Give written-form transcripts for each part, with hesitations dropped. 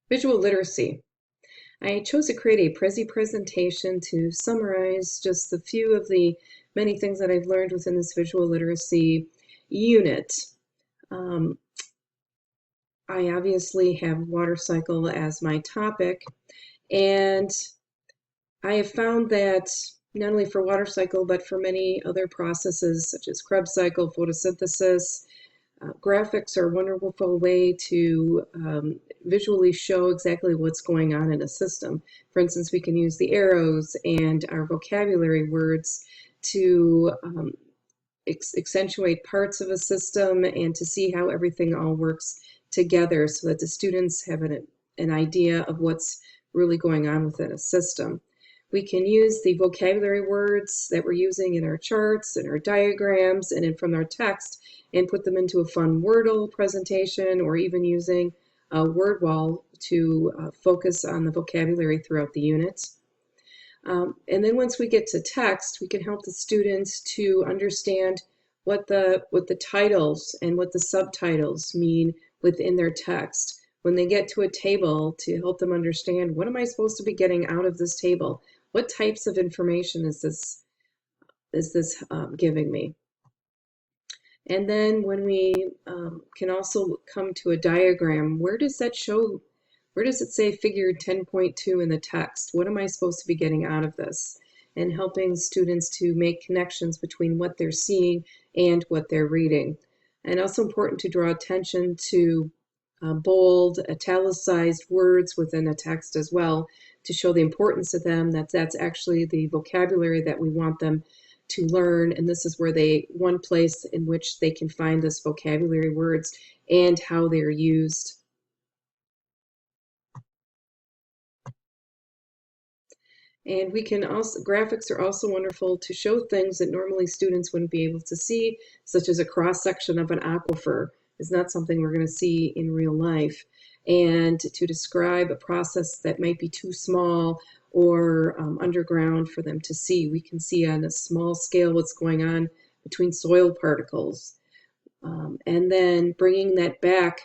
Visual literacy. I chose to create a Prezi presentation to summarize just a few of the many things that I've learned within this visual literacy unit. Um, I obviously have water cycle as my topic, and I have found that not only for water cycle, but for many other processes such as Krebs cycle, photosynthesis, graphics are a wonderful way to visually show exactly what's going on in a system. For instance, we can use the arrows and our vocabulary words to accentuate parts of a system and to see how everything all works together so that the students have an idea of what's really going on within a system. We can use the vocabulary words that we're using in our charts and our diagrams and from our text and put them into a fun Wordle presentation, or even using a word wall to focus on the vocabulary throughout the unit. And then once we get to text, we can help the students to understand what the titles and what the subtitles mean within their text. When they get to a table, to help them understand, what am I supposed to be getting out of this table? What types of information is this giving me? And then when we can also come to a diagram, where does that show? Where does it say figure 10.2 in the text? What am I supposed to be getting out of this? And helping students to make connections between what they're seeing and what they're reading. And also important to draw attention to bold, italicized words within a text as well, to show the importance of them, that's actually the vocabulary that we want them to learn, and this is where one place in which they can find this vocabulary words and how they're used. And we can also, graphics are also wonderful to show things that normally students wouldn't be able to see, such as a cross-section of an aquifer is not something we're going to see in real life. And to describe a process that might be too small or underground for them to see, we can see on a small scale what's going on between soil particles. And then bringing that back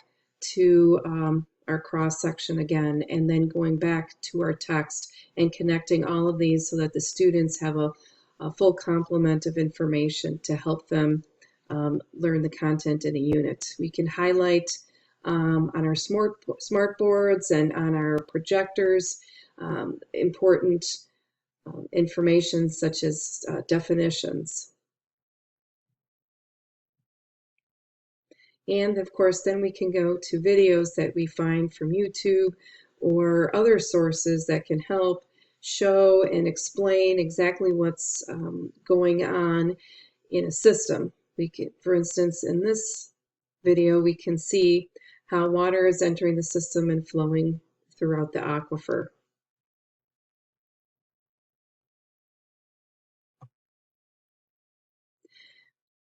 to our cross section again, and then going back to our text and connecting all of these so that the students have a full complement of information to help them learn the content in a unit. We can highlight on our smart boards and on our projectors important information such as definitions. And of course, then we can go to videos that we find from YouTube or other sources that can help show and explain exactly what's going on in a system. We can, for instance, in this video, we can see how water is entering the system and flowing throughout the aquifer.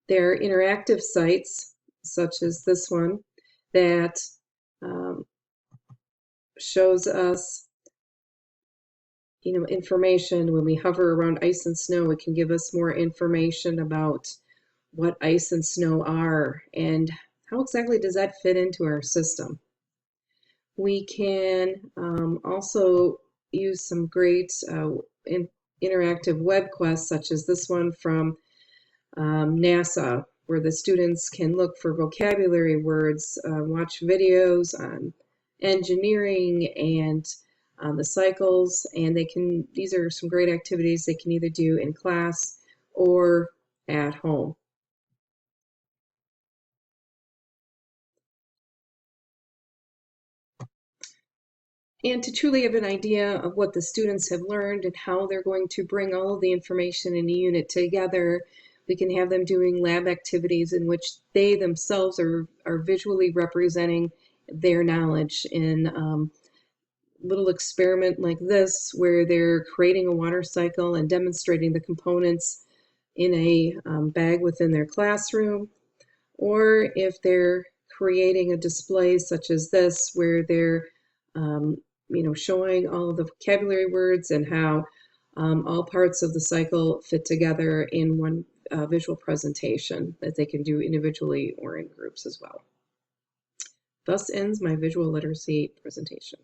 There are interactive sites, such as this one, that shows us information. When we hover around ice and snow, it can give us more information about what ice and snow are and how exactly does that fit into our system. We can also use some great interactive web quests, such as this one from NASA, where the students can look for vocabulary words, watch videos on engineering and the cycles, and these are some great activities they can either do in class or at home. And to truly have an idea of what the students have learned and how they're going to bring all of the information in a unit together, we can have them doing lab activities in which they themselves are visually representing their knowledge in little experiment like this, where they're creating a water cycle and demonstrating the components in a bag within their classroom, or if they're creating a display such as this, where they're showing all of the vocabulary words and how all parts of the cycle fit together in one visual presentation that they can do individually or in groups as well. Thus ends my visual literacy presentation.